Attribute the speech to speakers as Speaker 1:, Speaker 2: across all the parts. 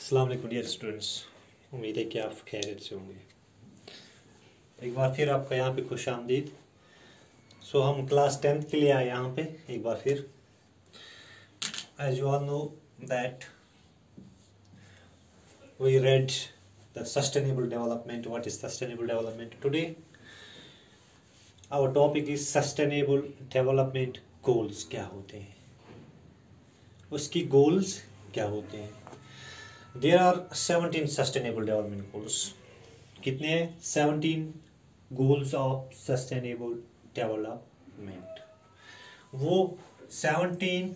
Speaker 1: अस्सलाम वालेकुम dear students, उम्मीद है कि आप खैरियत से होंगे। एक बार फिर आपका यहाँ पे खुश आमदीद। हम क्लास 10th के लिए आए यहाँ पे एक बार फिर। As you all know that we read the sustainable development. What is sustainable development? Today our topic is sustainable development goals. क्या होते हैं उसकी गोल्स, क्या होते हैं? There are 17 sustainable development goals. कितने हैं? 17 goals of sustainable development. वो 17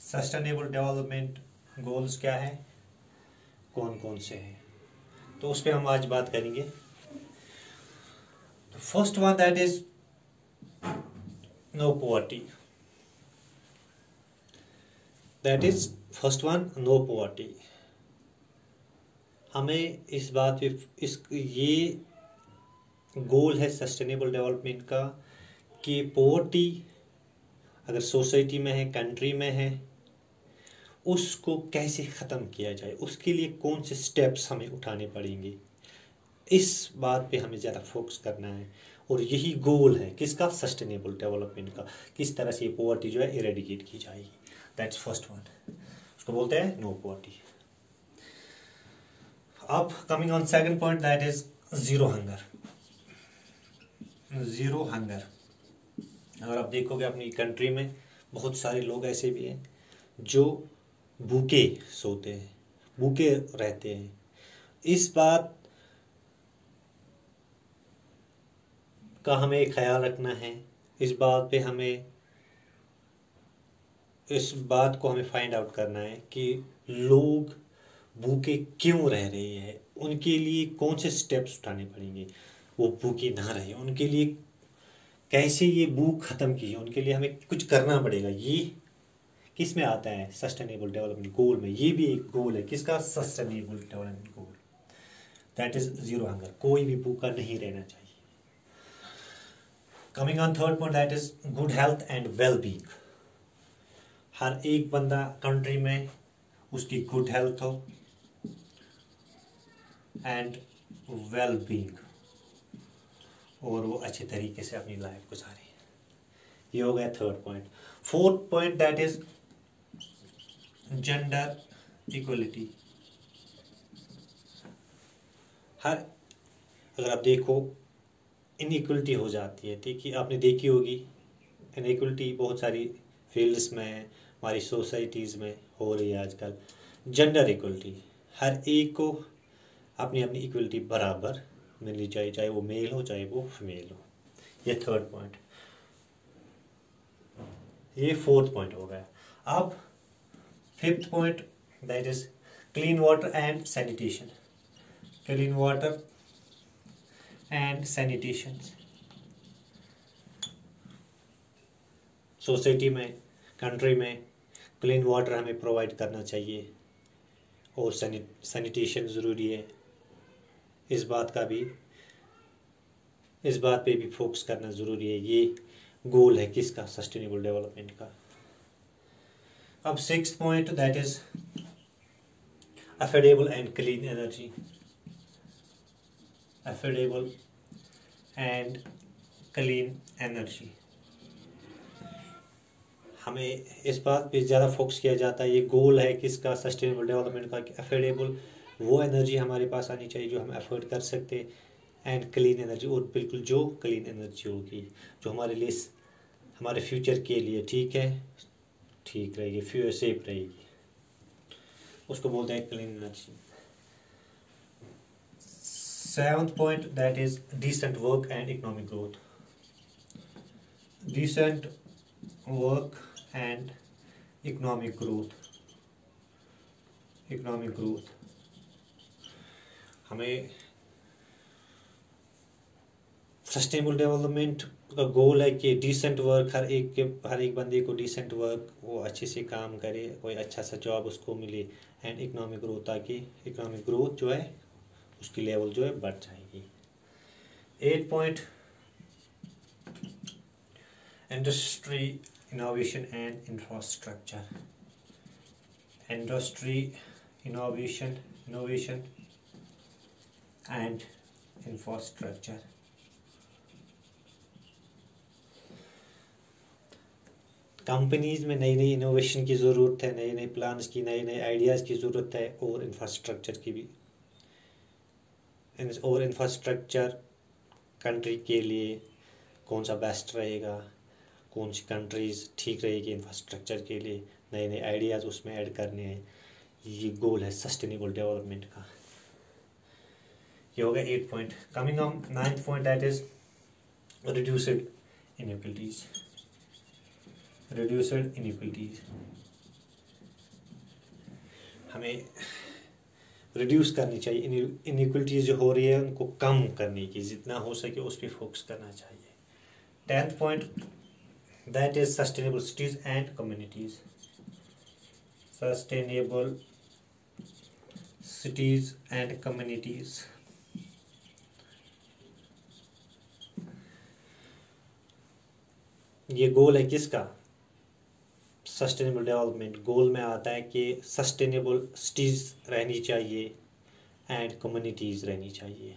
Speaker 1: sustainable development goals क्या है, कौन कौन से हैं, तो उस पर हम आज बात करेंगे। First one that is no poverty. That is first one, no poverty. हमें इस बात पे ये गोल है सस्टेनेबल डेवलपमेंट का कि पॉवर्टी अगर सोसाइटी में है, कंट्री में है, उसको कैसे ख़त्म किया जाए, उसके लिए कौन से स्टेप्स हमें उठाने पड़ेंगे, इस बात पे हमें ज़्यादा फोकस करना है। और यही गोल है किसका? सस्टेनेबल डेवलपमेंट का। किस तरह से ये पॉवर्टी जो है इरेडिकेट की जाएगी। दैट्स फर्स्ट वन, उसको बोलते हैं नो पॉवर्टी। अब coming on second point that is zero hunger. Zero hunger, अगर आप देखोगे अपनी कंट्री में बहुत सारे लोग ऐसे भी हैं जो भूखे सोते हैं, भूखे रहते हैं। इस बात का हमें ख्याल रखना है। इस बात को हमें फाइंड आउट करना है कि लोग भूखे क्यों रह रहे हैं, उनके लिए कौन से स्टेप्स उठाने पड़ेंगे वो भूखे ना रहे, उनके लिए कैसे ये भूख खत्म की है, उनके लिए हमें कुछ करना पड़ेगा। ये किस में आता है? सस्टेनेबल डेवलपमेंट गोल में। ये भी एक गोल है किसका? Sustainable development goal. That is zero hunger. कोई भी भूखा नहीं रहना चाहिए। Coming on third point that is good health and well being. हर एक बंदा कंट्री में उसकी गुड हेल्थ हो एंड वेल बीइंग, और वो अच्छे तरीके से अपनी लाइफ गुजारे। ये हो गया third point. Fourth point that is gender equality. अगर आप देखो इनइक्वलिटी हो जाती है, ठीक है, आपने देखी होगी इनइक्वलिटी बहुत सारी फील्ड्स में, हमारी सोसाइटीज़ में हो रही है आजकल। जेंडर इक्वलिटी, हर एक को अपनी अपनी इक्वलिटी बराबर मिलनी चाहिए, चाहे वो मेल हो चाहे वो फीमेल हो। ये थर्ड पॉइंट, ये फोर्थ पॉइंट हो गया। अब fifth point that is clean water and sanitation. Clean water and sanitation, society में, कंट्री में क्लीन वाटर हमें प्रोवाइड करना चाहिए और सैनिटेशन ज़रूरी है। इस बात पे भी फोकस करना ज़रूरी है। ये गोल है किसका? सस्टेनेबल डेवलपमेंट का। अब sixth point that is affordable and clean energy. Affordable and clean energy, हमें इस बात पे ज़्यादा फोकस किया जाता है। ये गोल है किसका? सस्टेनेबल डेवलपमेंट का, कि अफोर्डेबल वो एनर्जी हमारे पास आनी चाहिए जो हम अफोर्ड कर सकते, एंड क्लीन एनर्जी, और बिल्कुल जो क्लीन एनर्जी होगी जो हमारे लिए, हमारे फ्यूचर के लिए ठीक रहेगी, सेफ रहेगी, उसको बोलते हैं clean energy. Seventh point that is decent work and economic growth. Decent work and economic growth. Economic growth, हमें सस्टेनेबल डेवलपमेंट का गोल है कि डिसेंट वर्क, हर एक बंदे को डिसेंट वर्क, वो अच्छे से काम करे, कोई अच्छा सा जॉब उसको मिले, एंड इकोनॉमिक ग्रोथ, ताकि इकोनॉमिक ग्रोथ जो है उसकी लेवल जो है बढ़ जाएगी। 8 point industry, innovation and infrastructure. Industry, innovation and infrastructure. Companies में नई नई इनोवेशन की ज़रूरत है, नए नए प्लान्स की, नए नए आइडियाज़ की ज़रूरत है, और इंफ्रास्ट्रक्चर की भी। और इंफ्रास्ट्रक्चर कंट्री के लिए कौन सा बेस्ट रहेगा, कौन सी कंट्रीज़ ठीक रहेगी इंफ्रास्ट्रक्चर के लिए, नए नए आइडियाज़ उसमें ऐड करने हैं। ये गोल है सस्टेनेबल डेवलपमेंट का। ये हो गया 8 point. Coming on 9th point, that is reduced inequalities. Reduced inequalities हमें रिड्यूस करनी चाहिए। इनइक्वलिटीज जो हो रही है उनको कम करने की, जितना हो सके उस पर फोकस करना चाहिए। 10th point, that is sustainable cities and communities. Sustainable cities and communities. ये गोल है किसका? Sustainable development. गोल में आता है कि सस्टेनेबल सिटीज रहनी चाहिए एंड कम्युनिटीज रहनी चाहिए।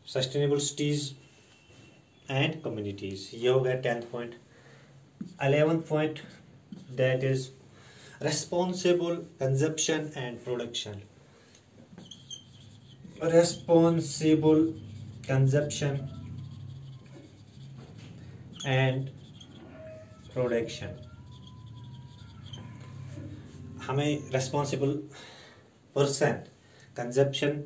Speaker 1: सस्टेनेबल सिटीज एंड कम्युनिटीज, ये हो गया 10th point. 11th point, that is responsible consumption and production. Responsible consumption and production. हमें रेस्पॉन्सिबल पर्सन कंजप्शन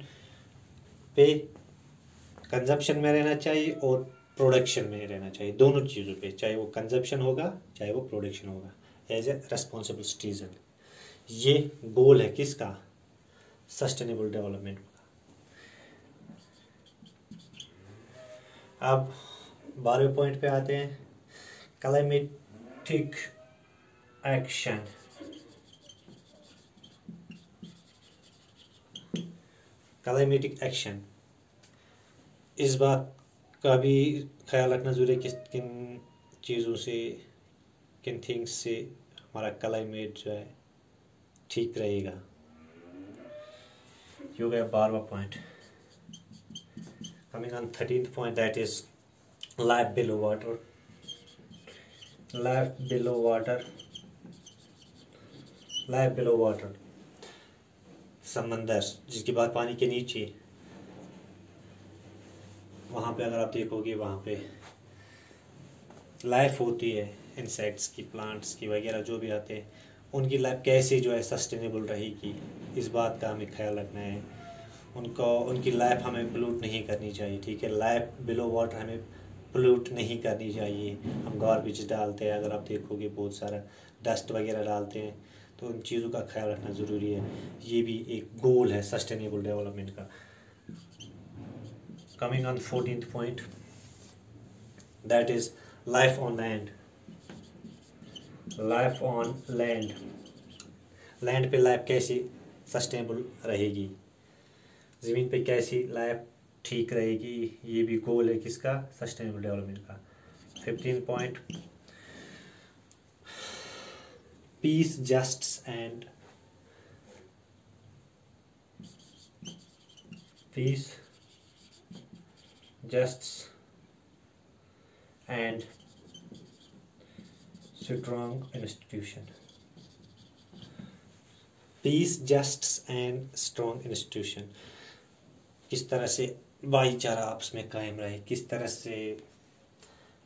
Speaker 1: में रहना चाहिए और प्रोडक्शन में रहना चाहिए, दोनों चीज़ों पे, चाहे वो कंजप्शन होगा चाहे वो प्रोडक्शन होगा, एज ए रेस्पॉन्सिबल सिटीजन। ये गोल है किसका? सस्टेनेबल डेवलपमेंट का। अब 12वें पॉइंट पे आते हैं, क्लाइमेटिक एक्शन। क्लाइमेटिक एक्शन, इस बात का भी ख्याल रखना जरूरी है कि किन चीज़ों से, किन थिंग्स से हमारा क्लाइमेट जो है ठीक रहेगा। ये हो गया 12वां point. Coming on 13th point, that is life below water. Life below water, life below water, समंदर जिसकी बात पानी के नीचे, वहाँ पे अगर आप देखोगे वहाँ पे लाइफ होती है, इंसेक्ट्स की, प्लांट्स की वगैरह जो भी आते हैं, उनकी लाइफ कैसे जो है सस्टेनेबल रहेगी, इस बात का हमें ख्याल रखना है। उनकी लाइफ हमें पोल्यूट नहीं करनी चाहिए, ठीक है। लाइफ बिलो वाटर हमें पोल्यूट नहीं करनी चाहिए। हम गार्बेज डालते हैं, अगर आप देखोगे बहुत सारा डस्ट वगैरह डालते हैं, तो उन चीज़ों का ख्याल रखना ज़रूरी है। ये भी एक गोल है सस्टेनेबल डेवलपमेंट का। Coming on 14th point, that is life on land. Life on land, land पे लाइफ कैसी सस्टेनेबल रहेगी, ज़मीन पे कैसी लाइफ ठीक रहेगी, ये भी गोल है किसका? सस्टेनेबल डेवलपमेंट का। 15 point, peace, justice and peace, justice and strong institution. Peace, justice and strong institution, किस तरह से भाईचारा आपस में कायम रहे, किस तरह से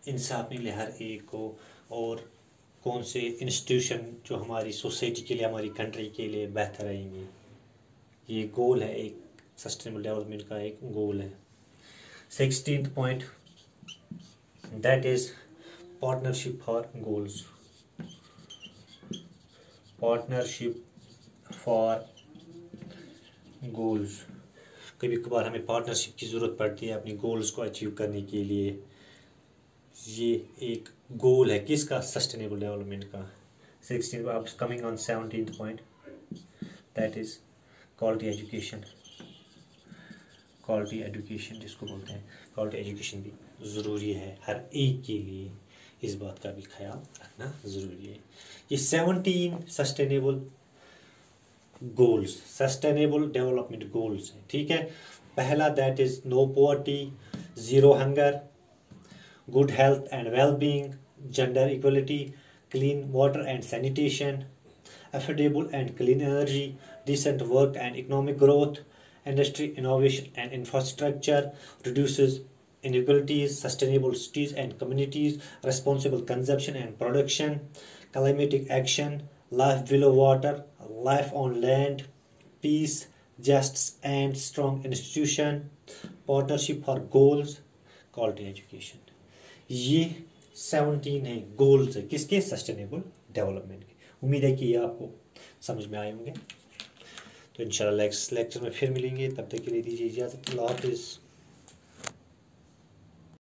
Speaker 1: इंसाफ मिले हर एक को, और कौन से इंस्टीट्यूशन जो हमारी सोसाइटी के लिए, हमारी कंट्री के लिए बेहतर रहेंगे। ये गोल है, एक सस्टेनेबल डेवलपमेंट का एक गोल है। 16th point, that is partnership for goals. Partnership for goals, कभी कभार हमें पार्टनरशिप की ज़रूरत पड़ती है अपनी गोल्स को अचीव करने के लिए। ये एक गोल है किसका? सस्टेनेबल डेवलपमेंट का। 16 coming on 17th point, that is quality education. Quality education जिसको बोलते हैं, क्वालिटी एजुकेशन भी ज़रूरी है हर एक के लिए, इस बात का भी ख्याल रखना ज़रूरी है। ये 17 sustainable goals, sustainable development goals हैं, ठीक है। पहला that is no poverty, zero hunger, good health and well being, gender equality, clean water and sanitation, affordable and clean energy, decent work and economic growth, industry innovation and infrastructure, reduces inequalities, sustainable cities and communities, responsible consumption and production, climatic action, life below water, life on land, peace, justice and strong institution, partnership for goals, quality education. ये 17 है goals है किसके, sustainable development के। उम्मीद है कि ये आपको समझ में आए होंगे। तो इंशाल्लाह नेक्स्ट लेक्चर में फिर मिलेंगे, तब तक के लिए दीजिए इजाज़त। अल्लाह हाफ़िज़।